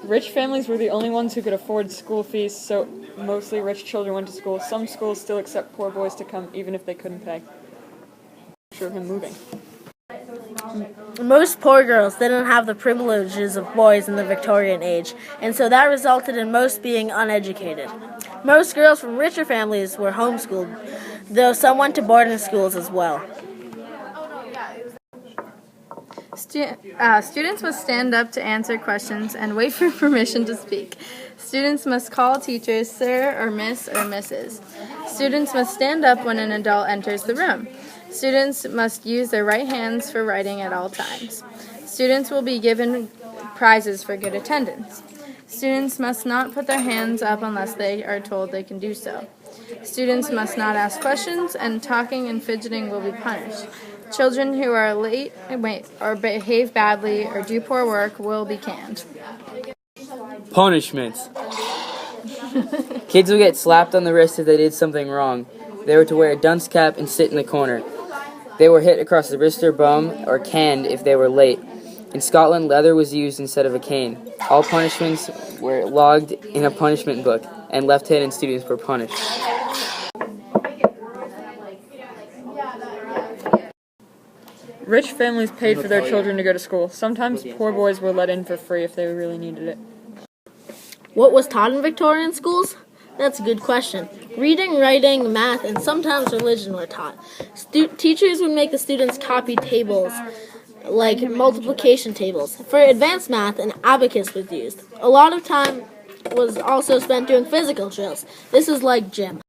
Rich families were the only ones who could afford school fees, so mostly rich children went to school. Some schools still accept poor boys to come even if they couldn't pay. Picture of him moving. Most poor girls didn't have the privileges of boys in the Victorian age, and so that resulted in most being uneducated. Most girls from richer families were homeschooled, though some went to boarding schools as well. Students must stand up to answer questions and wait for permission to speak. Students must call teachers Sir or Miss or Mrs. Students must stand up when an adult enters the room. Students must use their right hands for writing at all times. Students will be given prizes for good attendance. Students must not put their hands up unless they are told they can do so. Students must not ask questions, and talking and fidgeting will be punished. Children who are late or behave badly or do poor work will be canned. Punishments. Kids will get slapped on the wrist if they did something wrong. They were to wear a dunce cap and sit in the corner. They were hit across the wrist or bum or canned if they were late. In Scotland, leather was used instead of a cane. All punishments were logged in a punishment book, and left-handed students were punished. Rich families paid for their children to go to school. Sometimes poor boys were let in for free if they really needed it. What was taught in Victorian schools? That's a good question. Reading, writing, math, and sometimes religion were taught. Teachers would make the students copy tables, like multiplication tables. For advanced math, an abacus was used. A lot of time was also spent doing physical drills. This is like gym.